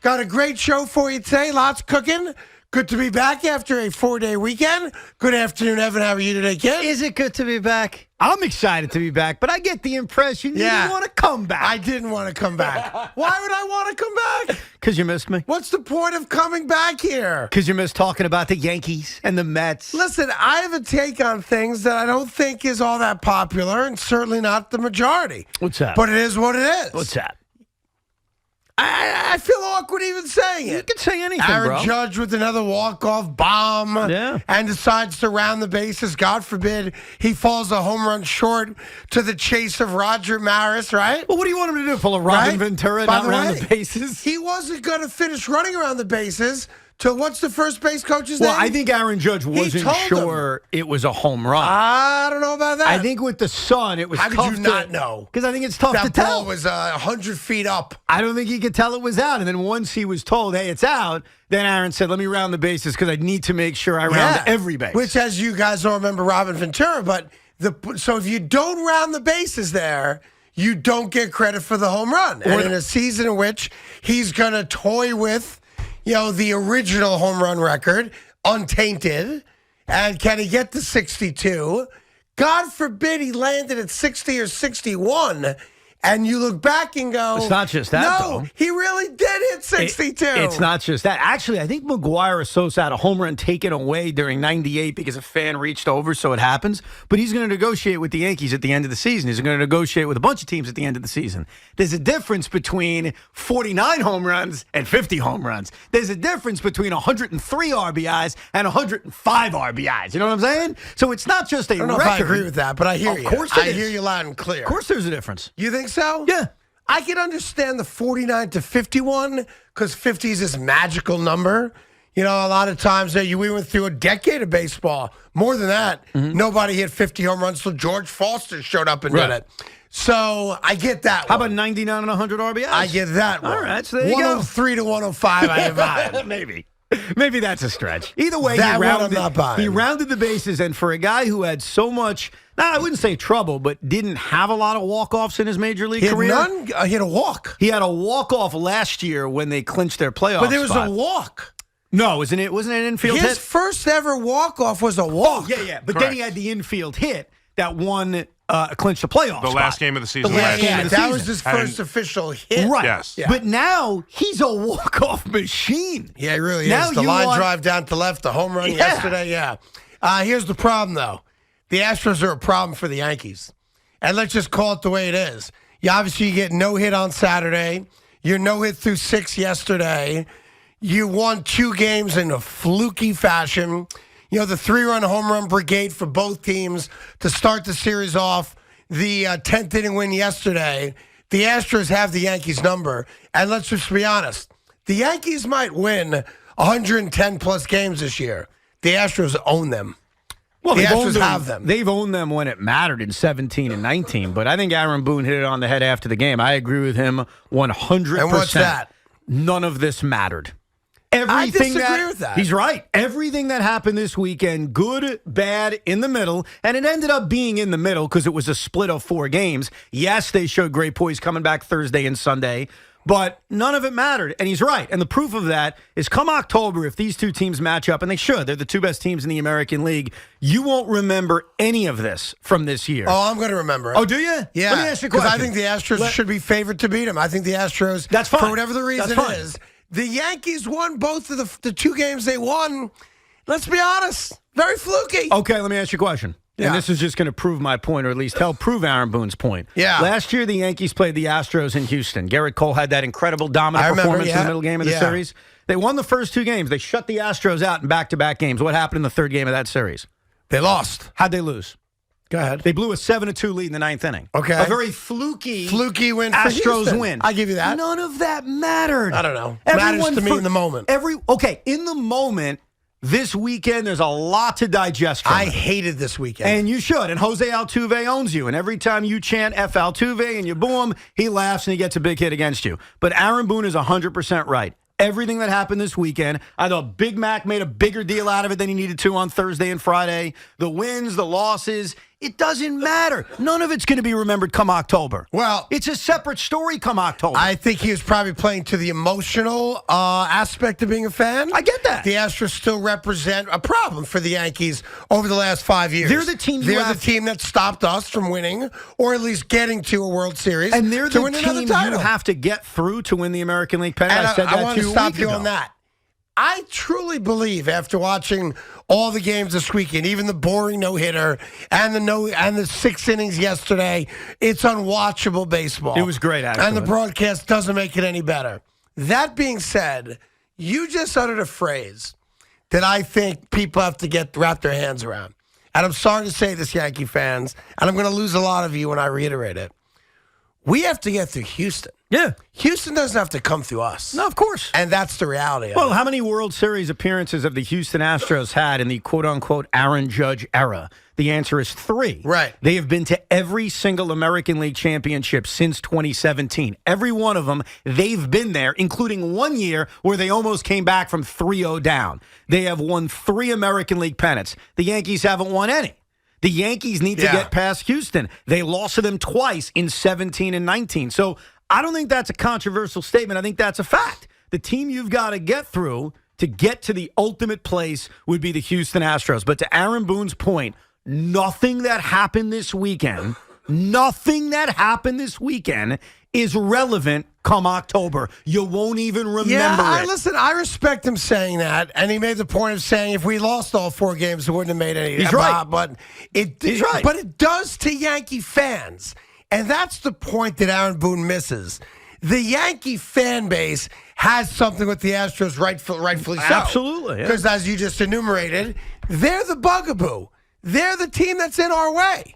Got a great show for you today. Lots cooking. Good to be back after a 4-day weekend. Good afternoon, Evan. How are you today, kid? Is it good to be back? I'm excited to be back, but I get the impression you didn't want to come back. I didn't want to come back. Why would I want to come back? Because you missed me. What's the point of coming back here? Because you missed talking about the Yankees and the Mets. Listen, I have a take on things that I don't think is all that popular, and certainly not the majority. What's that? But it is what it is. What's that? I feel awkward even saying it. You can say anything, Aaron bro. Judge with another walk-off bomb and decides to round the bases. God forbid he falls a home run short to the chase of Roger Maris, right? Well, what do you want him to do? Pull a Robin Ventura and not round the bases? He wasn't going to finish running around the bases till what's the first base coach's name? Well, I think Aaron Judge wasn't sure it was a home run. I don't know about that. I think with the sun, it was tough to... How could you not know? Because I think it's tough to tell. That ball was 100 feet up. I don't think he could tell it was out. And then once he was told, hey, it's out, then Aaron said, let me round the bases because I need to make sure I round every base. Which, as you guys don't remember Robin Ventura, but so if you don't round the bases there, you don't get credit for the home run. And in a season in which he's going to toy with the original home run record, untainted, and can he get to 62? God forbid he landed at 60 or 61, and you look back and go, it's not just that, no, though. he really did hit 62. It's not just that. Actually, I think McGuire or Sosa had a home run taken away during 98 because a fan reached over, so it happens. But he's going to negotiate with the Yankees at the end of the season. He's going to negotiate with a bunch of teams at the end of the season. There's a difference between 49 home runs and 50 home runs. There's a difference between 103 RBIs and 105 RBIs. You know what I'm saying? So it's not just a record. I don't know if I agree with that, but I hear you. Of course I hear you loud and clear. Of course there's a difference. You think so? Yeah. I can understand the 49 to 51 because 50 is this magical number. A lot of times we went through a decade of baseball. More than that, nobody hit 50 home runs till George Foster showed up and did it. So I get that How one. about 99 and 100 RBIs? I get that one. All right, so there you go. 103 to 105, I have Maybe that's a stretch. Either way, that I'm not buying. He rounded the bases, and for a guy who had so much, I wouldn't say trouble, but didn't have a lot of walk-offs in his major league career. None. He had a walk. He had a walk-off last year when they clinched their playoff But there was spot. a walk. No, wasn't it an infield hit? His first ever walk-off was a walk. Oh, yeah. But then he had the infield hit that won, clinched the playoff spot. The last game of the season. That was his first official hit. Right. Yes. Yeah. But now he's a walk-off machine. Yeah, he really now is. The line drive down to left, the home run yesterday, here's the problem, though. The Astros are a problem for the Yankees. And let's just call it the way it is. You get no hit on Saturday. You're no hit through 6 yesterday. You won 2 games in a fluky fashion. The 3-run home run brigade for both teams to start the series off. The 10th inning win yesterday. The Astros have the Yankees number. And let's just be honest. The Yankees might win 110-plus games this year. The Astros own them. Well, the Astros have them. They've owned them when it mattered in 17 and 19. But I think Aaron Boone hit it on the head after the game. I agree with him 100%. And what's that? None of this mattered. I disagree with that. He's right. Everything that happened this weekend, good, bad, in the middle, and it ended up being in the middle because it was a split of 4 games. Yes, they showed great poise coming back Thursday and Sunday, but none of it mattered, and he's right. And the proof of that is come October, if these two teams match up, and they should, they're the 2 best teams in the American League, you won't remember any of this from this year. Oh, I'm going to remember it. Oh, do you? Yeah. Let me ask you a question. Because I think the Astros should be favored to beat them. I think the Astros, that's fine. For whatever the reason is, the Yankees won both of the 2 games they won. Let's be honest, very fluky. Okay, let me ask you a question. Yeah. And this is just going to prove my point, or at least help prove Aaron Boone's point. Yeah. Last year, the Yankees played the Astros in Houston. Garrett Cole had that incredible dominant performance in the middle game of the series. They won the first 2 games. They shut the Astros out in back-to-back games. What happened in the 3rd game of that series? They lost. How'd they lose? Go ahead. They blew a 7-2 lead in the 9th inning. Okay. A very fluky win for Astros Houston. win. I give you that. None of that mattered. I don't know. Matters to me in the moment. In the moment, this weekend, there's a lot to digest from I hated this weekend. And you should. And Jose Altuve owns you. And every time you chant F. Altuve and you boo him, he laughs and he gets a big hit against you. But Aaron Boone is 100% right. Everything that happened this weekend, I thought Big Mac made a bigger deal out of it than he needed to on Thursday and Friday. The wins, the losses, It doesn't matter. None of it's going to be remembered come October. Well, it's a separate story come October. I think he was probably playing to the emotional aspect of being a fan. I get that. The Astros still represent a problem for the Yankees over the last 5 years. They're the team. They're the team that stopped us from winning, or at least getting to a World Series. And they're the team you title. have to get through to win the American League pennant. And I said that want to stop you ago. on that. I truly believe, after watching all the games this weekend, even the boring no-hitter and the 6 innings yesterday, it's unwatchable baseball. It was great, actually. And the broadcast doesn't make it any better. That being said, you just uttered a phrase that I think people have to wrap their hands around. And I'm sorry to say this, Yankee fans, and I'm going to lose a lot of you when I reiterate it. We have to get through Houston. Yeah. Houston doesn't have to come through us. No, of course. And that's the reality of it. Well, how many World Series appearances have the Houston Astros had in the quote-unquote Aaron Judge era? The answer is 3. Right. They have been to every single American League championship since 2017. Every one of them, they've been there, including 1 year where they almost came back from 3-0 down. They have won 3 American League pennants. The Yankees haven't won any. The Yankees need to get past Houston. They lost to them twice in 17 and 19. So I don't think that's a controversial statement. I think that's a fact. The team you've got to get through to get to the ultimate place would be the Houston Astros. But to Aaron Boone's point, nothing that happened this weekend is relevant come October. You won't even remember it. Listen, I respect him saying that, and he made the point of saying if we lost all 4 games, it wouldn't have made any. He's right. But He's right. But it does to Yankee fans, and that's the point that Aaron Boone misses. The Yankee fan base has something with the Astros, rightfully so. Absolutely. Because as you just enumerated, they're the bugaboo. They're the team that's in our way.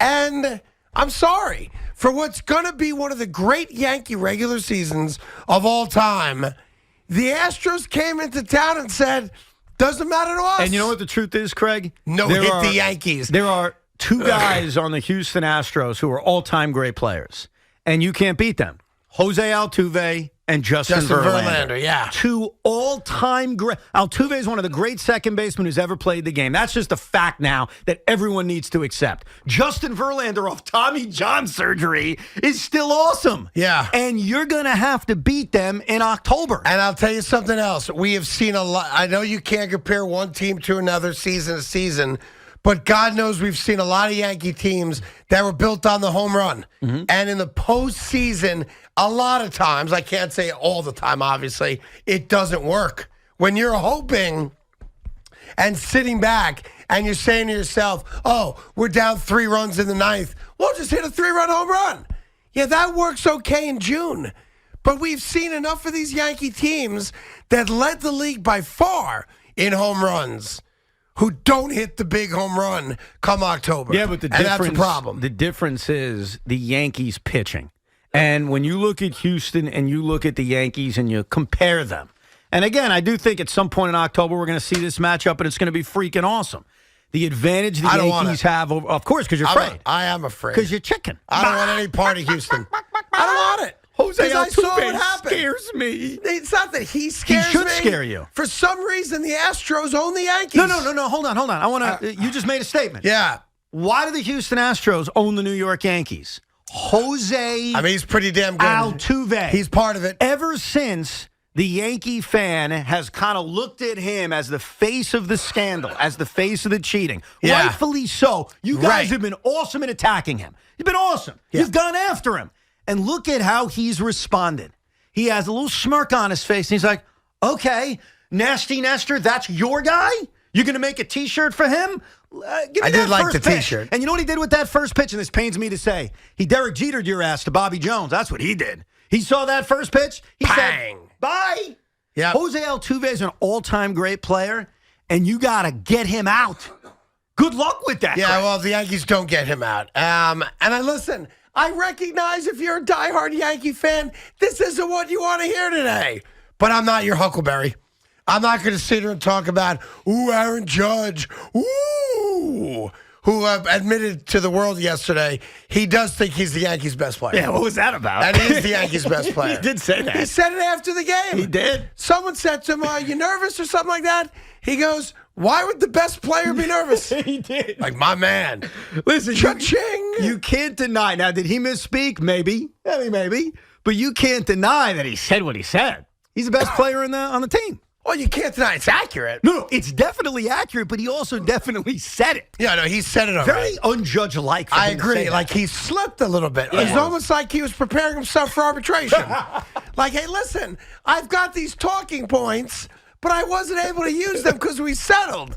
And I'm sorry. For what's going to be one of the great Yankee regular seasons of all time, the Astros came into town and said, doesn't matter to us. And you know what the truth is, Craig? The Yankees. There are 2 guys on the Houston Astros who are all-time great players, and you can't beat them. Jose Altuve and Justin Verlander. Yeah. 2 all-time great. Altuve is one of the great second basemen who's ever played the game. That's just a fact now that everyone needs to accept. Justin Verlander off Tommy John surgery is still awesome. Yeah. And you're going to have to beat them in October. And I'll tell you something else. We have seen a lot. I know you can't compare one team to another season to season, but God knows we've seen a lot of Yankee teams that were built on the home run. Mm-hmm. And in the postseason, a lot of times, I can't say all the time, obviously, it doesn't work. When you're hoping and sitting back and you're saying to yourself, oh, we're down 3 runs in the 9th. We'll just hit a 3-run home run. Yeah, that works okay in June. But we've seen enough of these Yankee teams that led the league by far in home runs who don't hit the big home run come October. Yeah, but that's a problem. The difference is the Yankees pitching. And when you look at Houston and you look at the Yankees and you compare them, and again, I do think at some point in October we're going to see this matchup and it's going to be freaking awesome. The advantage the Yankees have, of course, because you're afraid. I am afraid. Because you're chicken. I don't want any part of Houston. I don't want it. Jose Altuve scares me. It's not that he scares me. He should scare you. For some reason, the Astros own the Yankees. No. Hold on. I want to. You just made a statement. Yeah. Why do the Houston Astros own the New York Yankees? Jose. I mean, he's pretty damn good. Altuve. He's part of it. Ever since the Yankee fan has kind of looked at him as the face of the scandal, as the face of the cheating. Yeah. Rightfully so. You guys have been awesome in attacking him. You've been awesome. Yeah. You've gone after him. And look at how he's responded. He has a little smirk on his face, and he's like, okay, Nasty Nestor, that's your guy? You're going to make a T-shirt for him? Give me I that did like first the pitch. T-shirt. And you know what he did with that first pitch? And this pains me to say. He Derek Jeter'd your ass to Bobby Jones. That's what he did. He saw that first pitch. He Bang. said, bye. Yep. Jose Altuve is an all-time great player, and you got to get him out. Good luck with that. Yeah, Craig. well, the Yankees don't get him out. And listen, I recognize if you're a diehard Yankee fan, this isn't what you want to hear today. But I'm not your Huckleberry. I'm not going to sit here and talk about, ooh, Aaron Judge. Ooh, who admitted to the world yesterday he does think he's the Yankees' best player. Yeah, what was that about? And he is the Yankees' best player. He did say that. He said it after the game. He did. Someone said to him, "Are you nervous or something like that?" He goes, "Why would the best player be nervous?" He did. Like, my man. Listen, Cha-ching. you can't deny. Now, did he misspeak? Maybe. I mean, maybe. But you can't deny that he said what he said. He's the best player on the team. Well, you can't deny it's accurate. No, it's definitely accurate, but he also definitely said it. Yeah, no, he said it already. Very unjudge-like. I agree. Like, he slipped a little bit. It's almost like he was preparing himself for arbitration. Like, hey, listen, I've got these talking points, but I wasn't able to use them because we settled.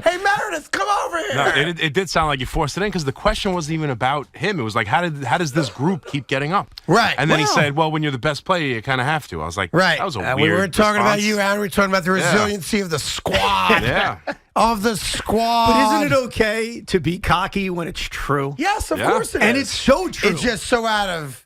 Hey, Meredith, come over here. No, it did sound like you forced it in because the question wasn't even about him. It was like, how does this group keep getting up? Right. And then he said, well, when you're the best player, you kind of have to. I was like, Right. that was a weird We weren't talking about response. you, Aaron. We were talking about the resiliency of the squad. Yeah. Of the squad. But isn't it okay to be cocky when it's true? Yes, of Yeah. course it is. And it's so true. It's just so out of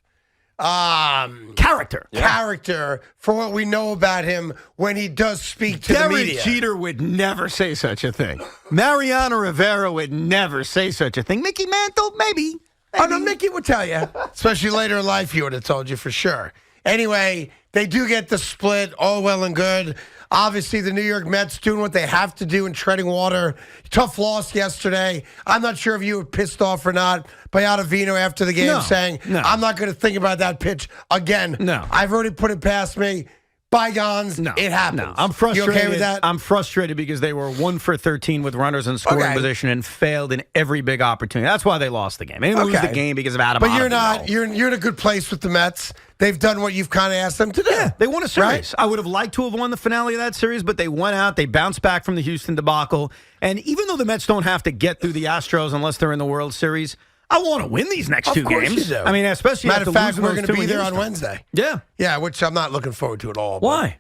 character. character for what we know about him when he does speak to the Derek media. Jeter would never say such a thing. Mariano Rivera would never say such a thing. Mickey Mantle, maybe. Oh, no, Mickey would tell you. Especially later in life, he would have told you for sure. Anyway, they do get the split, all well and good. Obviously, the New York Mets doing what they have to do in treading water. Tough loss yesterday. I'm not sure if you were pissed off or not by Ottavino after the game saying, I'm not going to think about that pitch again. No. I've already put it past me. Bygones, it happens. No, I'm frustrated. You okay with that? I'm frustrated because they were 1 for 13 with runners in scoring position and failed in every big opportunity. That's why they lost the game. They didn't lose the game because of Adam. But you're Ottavino. not. You're in a good place with the Mets. They've done what you've kind of asked them to do. Yeah, they won a series. Right? I would have liked to have won the finale of that series, but they went out. They bounced back from the Houston debacle. And even though the Mets don't have to get through the Astros unless they're in the World Series, I want to win these next two games. You do. I mean, especially matter of fact, we're going to be there on Wednesday. Yeah. Yeah, which I'm not looking forward to at all. Why?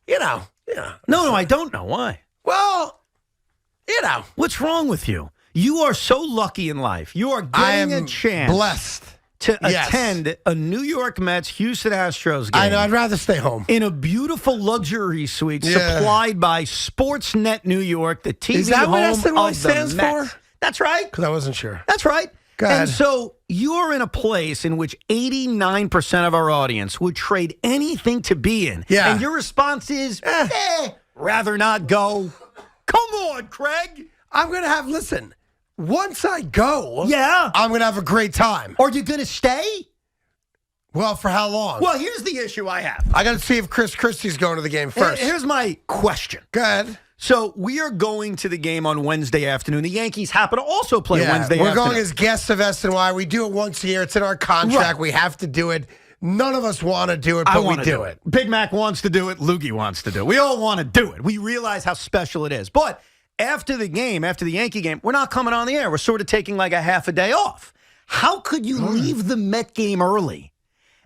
But, No, I don't know why. Well, What's wrong with you? You are so lucky in life. You are I getting am a chance blessed to attend a New York Mets Houston Astros game. I know. I'd rather stay home. In a beautiful luxury suite supplied by Sportsnet New York, the TV Is that home what SNY of stands the Mets. for? That's right. Because I wasn't sure. That's right. Go ahead. And so you're in a place in which 89% of our audience would trade anything to be in. Yeah. And your response is, rather not go. Come on, Craig. I'm going to have, listen, once I go, I'm going to have a great time. Are you going to stay? Well, for how long? Well, here's the issue I have. I got to see if Chris Christie's going to the game first. Here's my question. Go ahead. So we are going to the game on Wednesday afternoon. The Yankees happen to also play Wednesday we're afternoon. going as guests of SNY. We do it once a year. It's in our contract. Right. We have to do it. None of us want to do it, but we do it. Big Mac wants to do it. Lukey wants to do it. We all want to do it. We realize how special it is. But after the game, after the Yankee game, we're not coming on the air. We're sort of taking like a half a day off. How could you leave the Met game early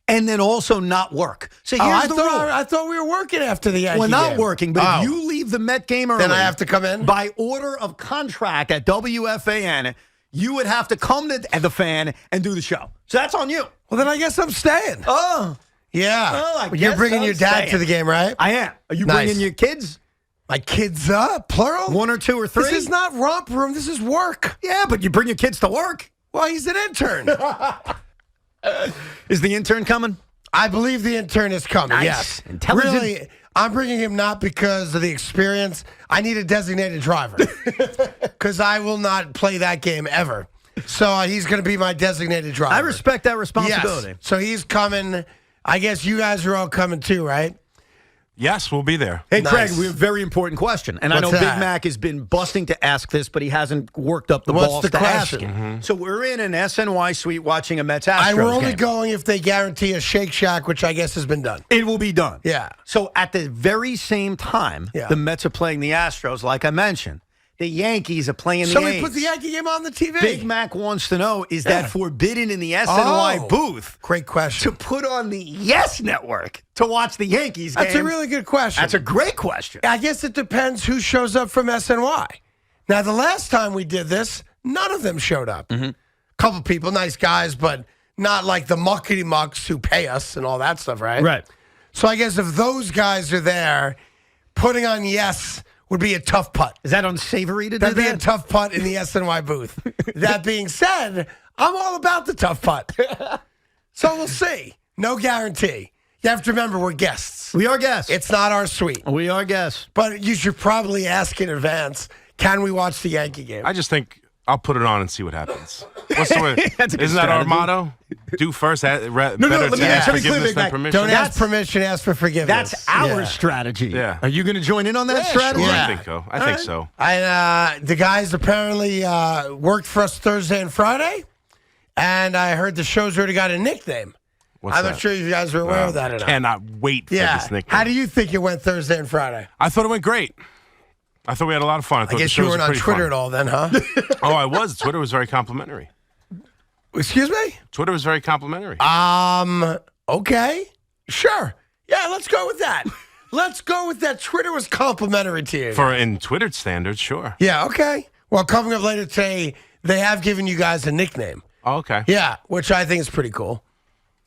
and then also not work? So here's the rule. I thought we were working after the Yankee We're not game. working, but if you leave the Met game early, then I have to come in? By order of contract at WFAN, you would have to come to the fan and do the show. So that's on you. Well, then I guess I'm staying. Oh. Yeah. Well, I You're guess bringing I'm your dad staying. to the game, right? I am. Are you Nice. bringing your kids? My kids, plural? 1 or 2 or 3? This is not romp room. This is work. Yeah, but you bring your kids to work. Well, he's an intern. Is the intern coming? I believe the intern is coming, Nice. yes. Intelligent. Really, I'm bringing him not because of the experience. I need a designated driver because I will not play that game ever. So he's going to be my designated driver. I respect that responsibility. Yes. So he's coming. I guess you guys are all coming too, right? Yes, we'll be there. Hey, Nice. Craig, we have a very important question. And I What's know that? Big Mac has been busting to ask this, but he hasn't worked up the What's balls the to ask question? it. So we're in an SNY suite watching a Mets Astros We're only game. going if they guarantee a Shake Shack, which I guess has been done. It will be done. Yeah. So at the very same time, the Mets are playing the Astros, like I mentioned. The Yankees are playing the Somebody A's. put the Yankee game on the TV. Big Mac wants to know, is that forbidden in the SNY booth Great question. to put on the Yes Network to watch the Yankees game? That's a really good question. That's a great question. I guess it depends who shows up from SNY. Now, the last time we did this, none of them showed up. Couple people, nice guys, but not like the muckety mucks who pay us and all that stuff, right? Right. So I guess if those guys are there, putting on Yes would be a tough putt. Is that unsavory to do That'd be a that? tough putt in the SNY booth. That being said, I'm all about the tough putt. So we'll see. No guarantee. You have to remember we're guests. We are guests. It's not our suite. We are guests. But you should probably ask in advance, can we watch the Yankee game? I just think I'll put it on and see what happens. What's the way? That's a good Isn't that our strategy. motto? Do first, better let to me ask be clear, forgiveness Big than Mac. permission. Don't ask permission, ask for forgiveness. That's our Yeah. strategy. Yeah. Are you going to join in on that strategy? Sure, Yeah. I think so. I think so. And the guys apparently worked for us Thursday and Friday, and I heard the show's already got a nickname. What's I'm that? not sure if you guys are aware of that or not. Cannot wait for Yeah. this nickname. How do you think it went Thursday and Friday? I thought it went great. I thought we had a lot of fun. I, thought I guess the you shows weren't were on pretty Twitter fun. at all then, huh? Oh, I was. Twitter was very complimentary. Excuse me? Twitter was very complimentary. Okay. Sure. Yeah, let's go with that. Let's go with that. Twitter was complimentary to you. For in Twitter standards, sure. Yeah, okay. Well, coming up later today, they have given you guys a nickname. Oh, okay. Yeah, which I think is pretty cool.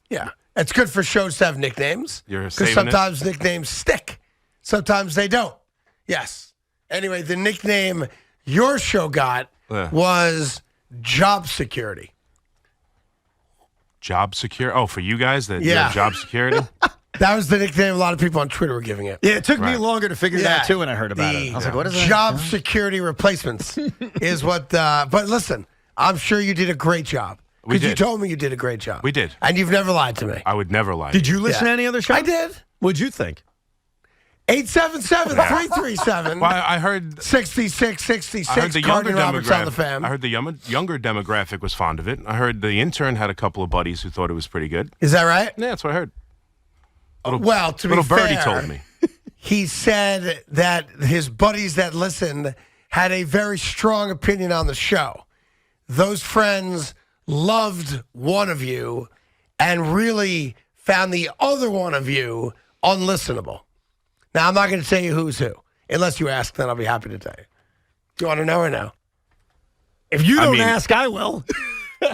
Yeah. It's good for shows to have nicknames. You're Because saving sometimes nicknames stick. Sometimes they don't. Yes. Anyway, the nickname your show got was Job Security. Job secure. Oh, for you guys, that you Yeah. have job security. That was the nickname a lot of people on Twitter were giving it. Yeah, it took me Right. longer to figure that too when I heard about it. I was like, what is that? Job security replacements is what, but listen, I'm sure you did a great job. We Because you did. told me you did a great job. We did. And you've never lied to me. I would never lie. Did to you listen Yeah. to any other show? I did. What'd you think? 877-337. Well, I heard. 6666. I heard the younger Carden Roberts on the demographic. fam. I heard the younger demographic was fond of it. I heard the intern had a couple of buddies who thought it was pretty good. Is that right? Yeah, that's what I heard. Well, to be Little birdie fair, told me. he said that his buddies that listened had a very strong opinion on the show. Those friends loved one of you and really found the other one of you unlistenable. Now, I'm not going to tell you who's who. Unless you ask, then I'll be happy to tell you. Do you want to know or no? If you don't mean- ask, I will.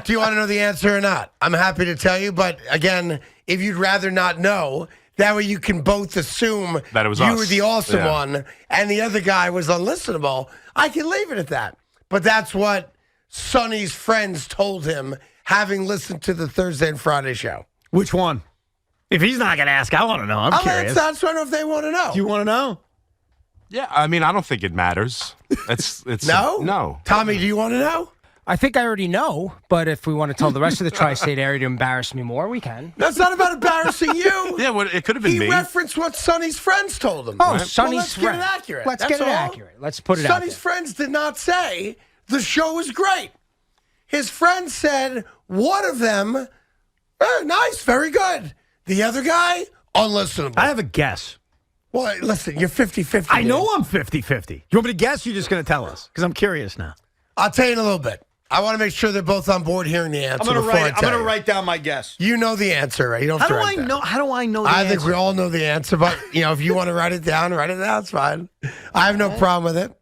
Do you want to know the answer or not? I'm happy to tell you, but again, if you'd rather not know, that way you can both assume That it was you us. were the awesome Yeah. one and the other guy was unlistenable. I can leave it at that. But that's what Sonny's friends told him, having listened to the Thursday and Friday show. Which one? If he's not going to ask, I want to know. I'm curious. That's I don't know if they want to know. Do you want to know? Yeah, I mean, I don't think it matters. It's No? no. Tommy, do you want to know? I think I already know, but if we want to tell the rest of the tri-state area to embarrass me more, we can. That's not about embarrassing you. Yeah, well, it could have been He me. referenced what Sonny's friends told him. Oh, Well, Sonny's let's get friend. it accurate. Let's That's get it all. accurate. Let's put it out Sonny's there. friends did not say the show was great. His friends said one of them, nice, very good. The other guy, unlistenable. I have a guess. Well, listen, you're 50-50. I dude. know I'm 50-50. You want me to guess? You're just going to tell us? Because I'm curious now. I'll tell you in a little bit. I want to make sure they're both on board hearing the answer before I tell you. write down my guess. You know the answer, right? You don't have How to do I write that. know? How do I know? The I answer? think we all know the answer, but if you want to write it down, it's fine. I have no problem with it.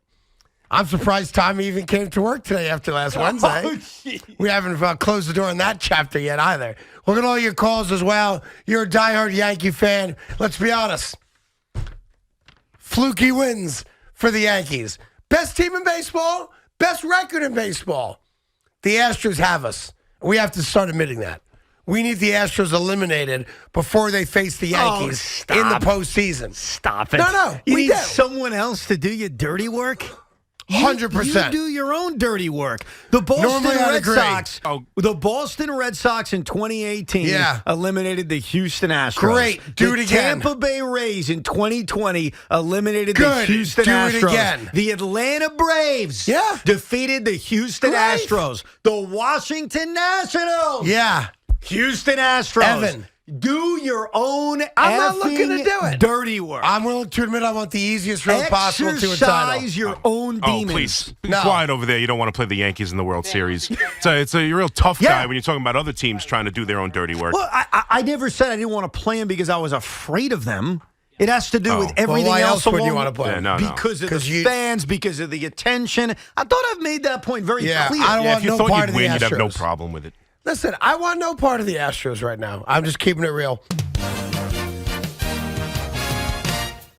I'm surprised Tommy even came to work today after last Wednesday. We haven't closed the door on that chapter yet either. Look at all your calls as well. You're a diehard Yankee fan. Let's be honest. Fluky wins for the Yankees. Best team in baseball, best record in baseball. The Astros have us. We have to start admitting that. We need the Astros eliminated before they face the Yankees in the postseason. Stop it. No, You we need do. someone else to do your dirty work? 100%. You do your own dirty work. The Normally, I'd agree. The Boston Red Sox in 2018 Yeah. eliminated the Houston Astros. Great. Do the it again. Tampa Bay Rays in 2020 eliminated the Good. Houston Do it Astros. again. The Atlanta Braves Yeah. defeated the Houston Great. Astros. The Washington Nationals. Yeah. Houston Astros. Evan. Do your own I'm not looking to effing do it. dirty work. I'm willing to admit I want the easiest road possible to a title. Exercise your own Oh, demons. please. Be No. quiet over there. You don't want to play the Yankees in the World Series. It's a real tough Yeah. guy when you're talking about other teams trying to do their own dirty work. Well, I never said I didn't want to play them because I was afraid of them. It has to do Oh. with Well, everything why else else would you along- want to play? Yeah, no. Because of the 'Cause you- fans, because of the attention. I thought I've made that point very Yeah, clear. I don't Yeah, want if you no thought part you'd of the win, you'd have no Astros. problem with it. Listen, I want no part of the Astros right now. I'm just keeping it real.